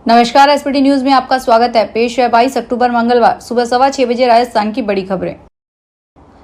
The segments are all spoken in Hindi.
नमस्कार, एसपीटी न्यूज में आपका स्वागत है। पेश है 22 अक्टूबर मंगलवार सुबह 6:15 बजे राजस्थान की बड़ी खबरें।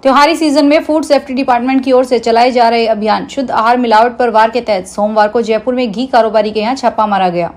त्योहारी सीजन में फूड सेफ्टी डिपार्टमेंट की ओर से चलाए जा रहे अभियान शुद्ध आहार मिलावट पर वार के तहत सोमवार को जयपुर में घी कारोबारी के यहां छापा मारा गया,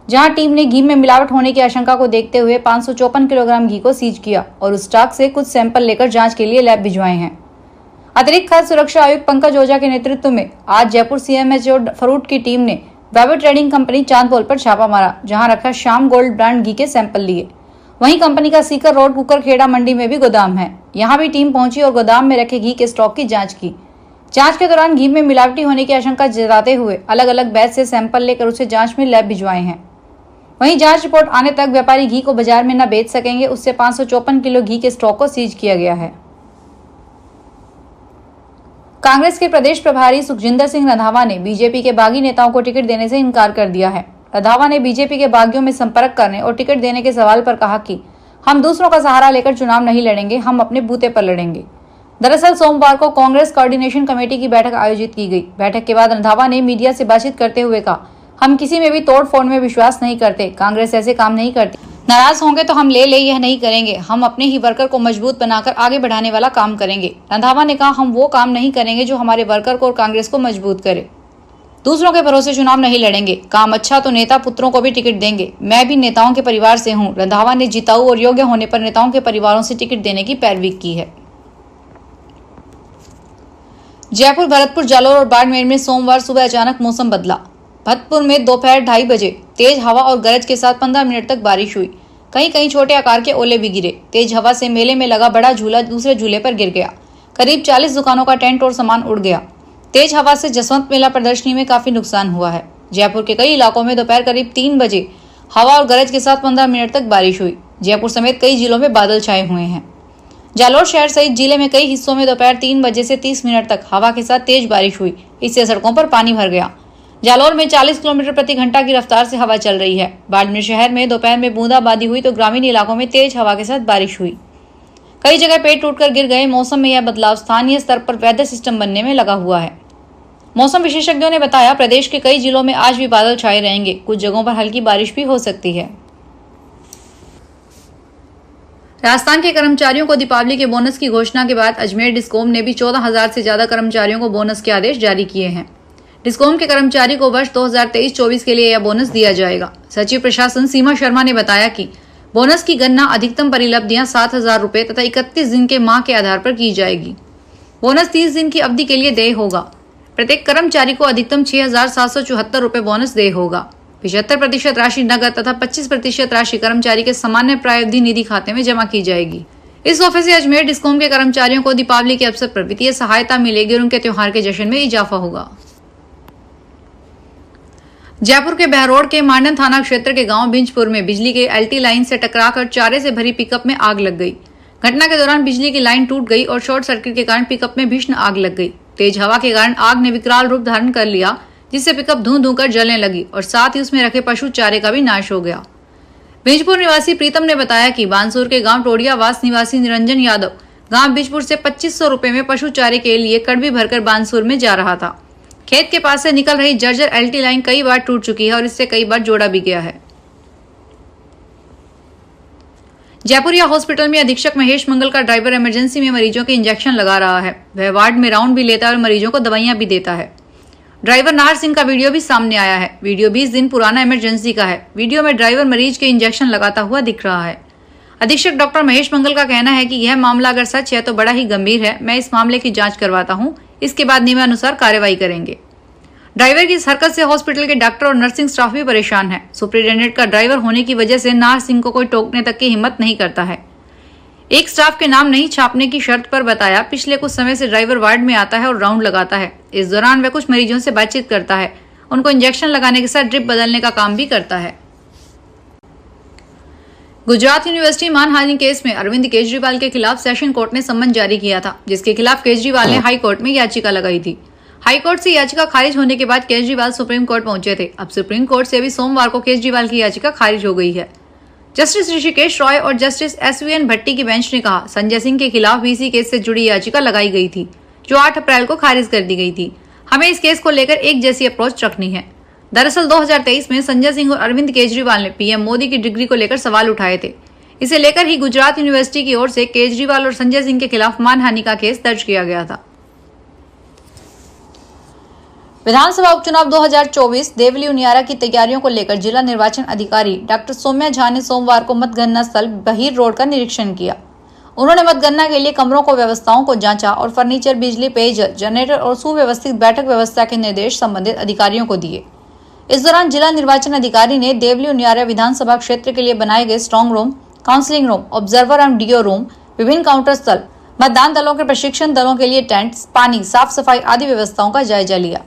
जहां टीम ने घी में मिलावट होने की आशंका को देखते हुए 554 किलोग्राम घी को सीज किया और उस स्टॉक से कुछ सैंपल लेकर जाँच के लिए लैब भिजवाए हैं। अतिरिक्त खाद्य सुरक्षा आयुक्त पंकज ओझा के नेतृत्व में आज जयपुर सीएमएचओ फ्रूट की टीम ने वैभव ट्रेडिंग कंपनी चांदपोल पर छापा मारा, जहां रखा श्याम गोल्ड ब्रांड घी के सैंपल लिए। वहीं कंपनी का सीकर रोड कुकर खेड़ा मंडी में भी गोदाम है, यहां भी टीम पहुंची और गोदाम में रखे घी के स्टॉक की जांच की। जांच के दौरान घी में मिलावटी होने की आशंका जताते हुए अलग अलग बैच से सैंपल लेकर उसे जांच में लैब भिजवाए हैं। वहीं जांच रिपोर्ट आने तक व्यापारी घी को बाजार में न बेच सकेंगे, उससे 554 किलो घी के स्टॉक को सीज किया गया है। कांग्रेस के प्रदेश प्रभारी सुखजिंदर सिंह रंधावा ने बीजेपी के बागी नेताओं को टिकट देने से इनकार कर दिया है। रंधावा ने बीजेपी के बागियों में संपर्क करने और टिकट देने के सवाल पर कहा कि हम दूसरों का सहारा लेकर चुनाव नहीं लड़ेंगे, हम अपने बूते पर लड़ेंगे। दरअसल सोमवार को कांग्रेस कोऑर्डिनेशन कमेटी की बैठक आयोजित की गई। बैठक के बाद रंधावा ने मीडिया से बातचीत करते हुए कहा, हम किसी में भी तोड़ फोड़ में विश्वास नहीं करते, कांग्रेस ऐसे काम नहीं करती। नाराज होंगे तो हम ले यह नहीं करेंगे, हम अपने ही वर्कर को मजबूत बनाकर आगे बढ़ाने वाला काम करेंगे। रंधावा ने कहा, हम वो काम नहीं करेंगे जो हमारे वर्कर को और कांग्रेस को मजबूत करे। दूसरों के भरोसे चुनाव नहीं लड़ेंगे, काम अच्छा तो नेता पुत्रों को भी टिकट देंगे। मैं भी नेताओं के परिवार से हूं। रंधावा ने जिताऊ और योग्य होने पर नेताओं के परिवारों से टिकट देने की पैरवी की है। जयपुर, भरतपुर, जालोर और बाड़मेर में सोमवार सुबह अचानक मौसम बदला। भरतपुर में दोपहर 2:30 बजे तेज हवा और गरज के साथ 15 मिनट तक बारिश हुई। कहीं कहीं छोटे आकार के ओले भी गिरे। तेज हवा से मेले में लगा बड़ा झूला दूसरे झूले पर गिर गया। करीब 40 दुकानों का टेंट और सामान उड़ गया। तेज हवा से जसवंत मेला प्रदर्शनी में काफी नुकसान हुआ है। जयपुर के कई इलाकों में दोपहर करीब 3 बजे हवा और गरज के साथ 15 मिनट तक बारिश हुई। जयपुर समेत कई जिलों में बादल छाए हुए हैं। जालोर शहर सहित जिले में कई हिस्सों में दोपहर 3 बजे से 30 मिनट तक हवा के साथ तेज बारिश हुई। इससे सड़कों पर पानी भर गया। जालोर में 40 किलोमीटर प्रति घंटा की रफ्तार से हवा चल रही है। बाड़मेर शहर में दोपहर में बूंदाबांदी हुई तो ग्रामीण इलाकों में तेज हवा के साथ बारिश हुई। कई जगह पेड़ टूटकर गिर गए। मौसम में यह बदलाव स्थानीय स्तर पर वेदर सिस्टम बनने में लगा हुआ है। मौसम विशेषज्ञों ने बताया, प्रदेश के कई जिलों में आज भी बादल छाए रहेंगे, कुछ जगहों पर हल्की बारिश भी हो सकती है। राजस्थान के कर्मचारियों को दीपावली के बोनस की घोषणा के बाद अजमेर डिस्कॉम ने भी 14,000 से ज्यादा कर्मचारियों को बोनस के आदेश जारी किए हैं। डिस्कॉम के कर्मचारी को वर्ष 2023-24 के लिए यह बोनस दिया जाएगा। सचिव प्रशासन सीमा शर्मा ने बताया कि बोनस की गणना अधिकतम परिलब्धियां 7,000 रुपए तथा 31 दिन के माह के आधार पर की जाएगी। बोनस 30 दिन की अवधि के लिए देय होगा। प्रत्येक कर्मचारी को अधिकतम 6,774 रुपए बोनस देय होगा। 75% राशि नगद तथा 25% राशि कर्मचारी के सामान्य प्रायवधि निधि खाते में जमा की जाएगी। इस तोहफे से अजमेर डिस्कॉम के कर्मचारियों को दीपावली के अवसर पर वित्तीय सहायता मिलेगी और उनके त्योहार के जश्न में इजाफा होगा। जयपुर के बहरोड के मांडन थाना क्षेत्र के गांव बिंजपुर में बिजली के एलटी लाइन से टकराकर चारे से भरी पिकअप में आग लग गई। घटना के दौरान बिजली की लाइन टूट गई और शॉर्ट सर्किट के कारण पिकअप में भीषण आग लग गई। तेज हवा के कारण आग ने विकराल रूप धारण कर लिया, जिससे पिकअप धूं कर जलने लगी और साथ ही उसमें रखे पशु चारे का भी नाश हो गया। बिंजपुर निवासी प्रीतम ने बताया कि बानसूर के गांव टोडियावास निवासी निरंजन यादव गांव बिंजपुर से 2500 रुपए में पशु चारे के लिए कड़बी भरकर बानसूर में जा रहा था। खेत के पास से निकल रही जर्जर एलटी लाइन कई बार टूट चुकी है और इससे कई बार जोड़ा भी गया है। जयपुरिया हॉस्पिटल में अधीक्षक महेश मंगल का ड्राइवर इमरजेंसी में मरीजों के इंजेक्शन लगा रहा है। वह वार्ड में राउंड भी लेता है और मरीजों को दवाइयां भी देता है। ड्राइवर नाहर सिंह का वीडियो भी सामने आया है। वीडियो 20 दिन पुराना इमरजेंसी का है। वीडियो में ड्राइवर मरीज के इंजेक्शन लगाता हुआ दिख रहा है। अधीक्षक डॉक्टर महेश मंगल का कहना है कि यह मामला अगर सच है तो बड़ा ही गंभीर है। मैं इस मामले की जांच करवाता हूं, इसके बाद नियमानुसार कार्रवाई करेंगे। ड्राइवर की इस हरकत से हॉस्पिटल के डॉक्टर और नर्सिंग स्टाफ भी परेशान है। सुपरिटेंडेंट का ड्राइवर होने की वजह से नाहर सिंह को कोई टोकने तक की हिम्मत नहीं करता है। एक स्टाफ के नाम नहीं छापने की शर्त पर बताया, पिछले कुछ समय से ड्राइवर वार्ड में आता है और राउंड लगाता है। इस दौरान वह कुछ मरीजों से बातचीत करता है, उनको इंजेक्शन लगाने के साथ ड्रिप बदलने का काम भी करता है। गुजरात यूनिवर्सिटी मानहानि केस में अरविंद केजरीवाल के खिलाफ सेशन कोर्ट ने सम्मन जारी किया था, जिसके खिलाफ केजरीवाल ने हाई कोर्ट में याचिका लगाई थी। हाई कोर्ट से याचिका खारिज होने के बाद केजरीवाल सुप्रीम कोर्ट पहुंचे थे। अब सुप्रीम कोर्ट से भी सोमवार को केजरीवाल की याचिका खारिज हो गई है। जस्टिस ऋषिकेश रॉय और जस्टिस एसवीएन भट्टी की बेंच ने कहा, संजय सिंह के खिलाफ वीसी केस से जुड़ी याचिका लगाई गई थी, जो 8 अप्रैल को खारिज कर दी गई थी। हमें इस केस को लेकर एक जैसी अप्रोच रखनी है। दरअसल 2023 में संजय सिंह और अरविंद केजरीवाल ने पीएम मोदी की डिग्री को लेकर सवाल उठाए थे। इसे लेकर ही गुजरात यूनिवर्सिटी की ओर से केजरीवाल और संजय सिंह के खिलाफ मानहानि का केस दर्ज किया गया था। विधानसभा उपचुनाव 2024 देवली उनियारा की तैयारियों को लेकर जिला निर्वाचन अधिकारी डॉक्टर सौम्या झा ने सोमवार को मतगणना स्थल बहीर रोड का निरीक्षण किया। उन्होंने मतगणना के लिए कमरों को व्यवस्थाओं को जांचा और फर्नीचर, बिजली, पेयजल, जनरेटर और सुव्यवस्थित बैठक व्यवस्था के निर्देश संबंधित अधिकारियों को दिए। इस दौरान जिला निर्वाचन अधिकारी ने देवली उनियारा विधानसभा क्षेत्र के लिए बनाए गए strong room, counselling room, observer and DO room, विभिन्न काउंटर स्थल, मतदान दलों के प्रशिक्षण दलों के लिए टेंट, पानी, साफ सफाई आदि व्यवस्थाओं का जायजा लिया।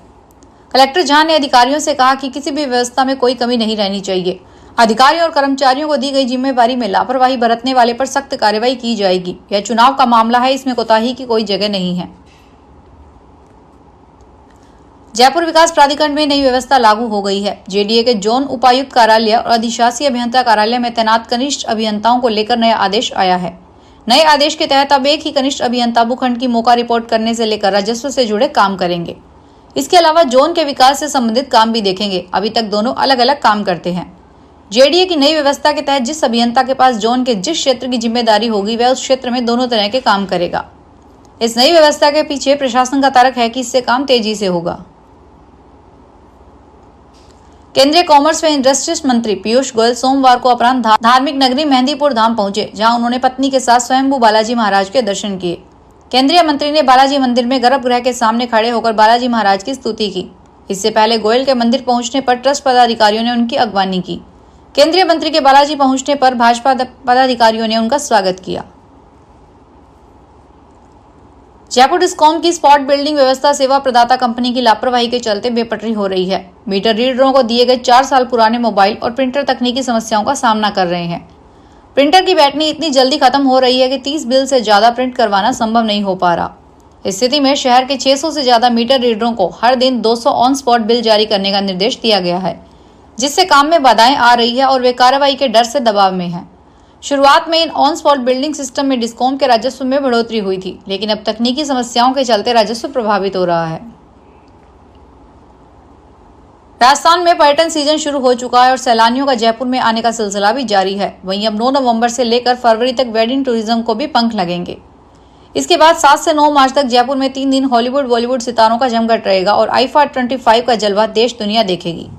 कलेक्टर झा ने अधिकारियों से कहा कि किसी भी व्यवस्था में कोई कमी नहीं रहनी चाहिए। अधिकारियों और कर्मचारियों को दी गई जिम्मेवारी में लापरवाही बरतने वाले पर सख्त कार्रवाई की जाएगी। यह चुनाव का मामला है, इसमें कोताही की कोई जगह नहीं है। जयपुर विकास प्राधिकरण में नई व्यवस्था लागू हो गई है। जेडीए के जोन उपायुक्त कार्यालय और अधिशासी अभियंता कार्यालय में तैनात कनिष्ठ अभियंताओं को लेकर नया आदेश आया है। नए आदेश के तहत अब एक ही कनिष्ठ अभियंता भूखंड की मौका रिपोर्ट करने से लेकर राजस्व से जुड़े काम करेंगे। इसके अलावा जोन के विकास से संबंधित काम भी देखेंगे। अभी तक दोनों अलग अलग काम करते हैं। जेडीए की नई व्यवस्था के तहत जिस अभियंता के पास जोन के जिस क्षेत्र की जिम्मेदारी होगी वह उस क्षेत्र में दोनों तरह के काम करेगा। इस नई व्यवस्था के पीछे प्रशासन का तर्क है कि इससे काम तेजी से होगा। केंद्रीय कॉमर्स व इंडस्ट्रीज मंत्री पीयूष गोयल सोमवार को अपराह्न धार्मिक नगरी मेहंदीपुर धाम पहुंचे, जहां उन्होंने पत्नी के साथ स्वयंभू बालाजी महाराज के दर्शन किए। केंद्रीय मंत्री ने बालाजी मंदिर में गर्भगृह के सामने खड़े होकर बालाजी महाराज की स्तुति की। इससे पहले गोयल के मंदिर पहुंचने पर ट्रस्ट पदाधिकारियों ने उनकी अगवानी की। केंद्रीय मंत्री के बालाजी पहुंचने पर भाजपा पदाधिकारियों ने उनका स्वागत किया। जयपुर डिस्कॉम की स्पॉट बिल्डिंग व्यवस्था सेवा प्रदाता कंपनी की लापरवाही के चलते बेपटरी हो रही है। मीटर रीडरों को दिए गए 4 साल पुराने मोबाइल और प्रिंटर तकनीकी समस्याओं का सामना कर रहे हैं। प्रिंटर की बैटरी इतनी जल्दी खत्म हो रही है कि 30 बिल से ज्यादा प्रिंट करवाना संभव नहीं हो पा रहा। इस स्थिति में शहर के 600 से ज्यादा मीटर रीडरों को हर दिन 200 ऑन स्पॉट बिल जारी करने का निर्देश दिया गया है, जिससे काम में बाधाएं आ रही है और वे कार्रवाई के डर से दबाव में हैं। शुरुआत में in on spot building system में डिस्कॉम के राजस्व में बढ़ोतरी हुई थी, लेकिन अब तकनीकी समस्याओं के चलते राजस्व प्रभावित हो रहा है। राजस्थान में पर्यटन सीजन शुरू हो चुका है और सैलानियों का जयपुर में आने का सिलसिला भी जारी है। वहीं अब 9 नवंबर से लेकर फरवरी तक वेडिंग टूरिज्म को भी पंख लगेंगे। इसके बाद 7 से 9 मार्च तक जयपुर में 3 दिन हॉलीवुड बॉलीवुड सितारों का जमघट रहेगा और आईफा 25 का जलवा देश दुनिया देखेगी।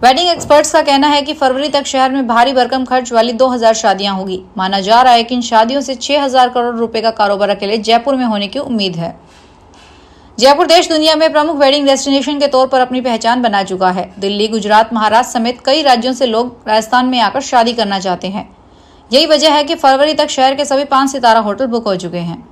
वेडिंग एक्सपर्ट्स का कहना है कि फरवरी तक शहर में भारी भरकम खर्च वाली 2000 शादियां होगी। माना जा रहा है कि इन शादियों से 6000 करोड़ रुपए का कारोबार अकेले जयपुर में होने की उम्मीद है। जयपुर देश दुनिया में प्रमुख वेडिंग डेस्टिनेशन के तौर पर अपनी पहचान बना चुका है। दिल्ली, गुजरात, महाराष्ट्र समेत कई राज्यों से लोग राजस्थान में आकर शादी करना चाहते हैं। यही वजह है कि फरवरी तक शहर के सभी 5 सितारा होटल बुक हो चुके हैं।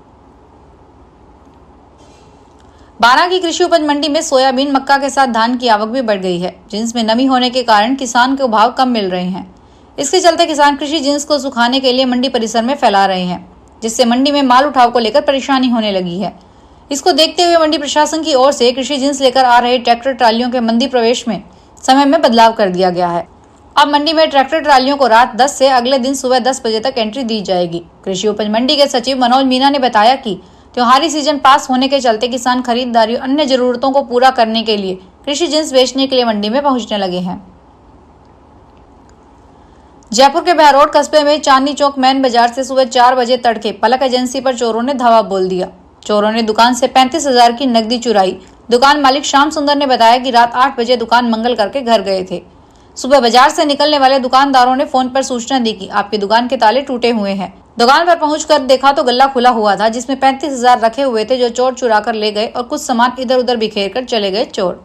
बारां की कृषि उपज मंडी में सोयाबीन, मक्का के साथ धान की आवक भी बढ़ गई है। जिन्स में नमी होने के कारण किसान को भाव कम मिल रहे हैं। इसके चलते किसान कृषि जिन्स को सुखाने के लिए मंडी परिसर में फैला रहे हैं, जिससे मंडी में माल उठाव को लेकर परेशानी होने लगी है। इसको देखते हुए मंडी प्रशासन की ओर से कृषि जिन्स लेकर आ रहे ट्रैक्टर ट्रालियों के मंडी प्रवेश में समय में बदलाव कर दिया गया है। अब मंडी में ट्रैक्टर ट्रालियों को रात 10 से अगले दिन सुबह 10 बजे तक एंट्री दी जाएगी। कृषि उपज मंडी के सचिव मनोज मीना ने बताया कि त्योहारी सीजन पास होने के चलते किसान खरीदारी और अन्य जरूरतों को पूरा करने के लिए कृषि जिन्स बेचने के लिए मंडी में पहुंचने लगे हैं। जयपुर के बहरोड कस्बे में चांदनी चौक मैन बाजार से सुबह 4 बजे तड़के पलक एजेंसी पर चोरों ने धावा बोल दिया। चोरों ने दुकान से 35,000 की नकदी चुराई। दुकान मालिक श्याम सुंदर ने बताया कि रात 8 बजे दुकान मंगल करके घर गए थे। सुबह बाजार से निकलने वाले दुकानदारों ने फोन पर सूचना दी कि आपकी दुकान के ताले टूटे हुए हैं। दुकान पर पहुंचकर देखा तो गल्ला खुला हुआ था, जिसमें 35,000 रखे हुए थे, जो चोर चुरा कर ले गए और कुछ सामान इधर उधर बिखेर कर चले गए चोर।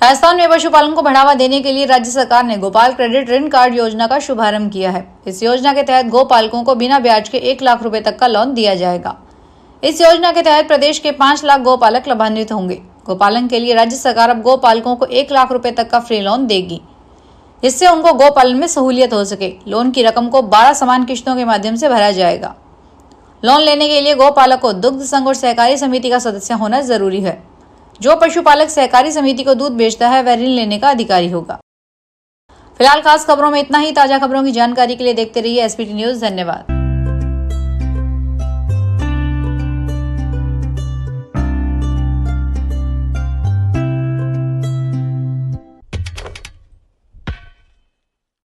राजस्थान में पशुपालन को बढ़ावा देने के लिए राज्य सरकार ने गोपाल क्रेडिट ऋण कार्ड योजना का शुभारंभ किया है। इस योजना के तहत गोपालकों को बिना ब्याज के 1 लाख रुपए तक का लोन दिया जाएगा। इस योजना के तहत प्रदेश के 5 लाख गोपालक लाभान्वित होंगे। गोपालन के लिए राज्य सरकार अब गोपालकों को 1 लाख रुपए तक का फ्री लोन देगी, जिससे उनको गोपालन में सहूलियत हो सके। लोन की रकम को 12 समान किश्तों के माध्यम से भरा जाएगा। लोन लेने के लिए गोपालक को दुग्ध संघ और सहकारी समिति का सदस्य होना जरूरी है। जो पशुपालक सहकारी समिति को दूध बेचता है वह ऋण लेने का अधिकारी होगा। फिलहाल खास खबरों में इतना ही। ताजा खबरों की जानकारी के लिए देखते रहिए एसपीटी न्यूज। धन्यवाद।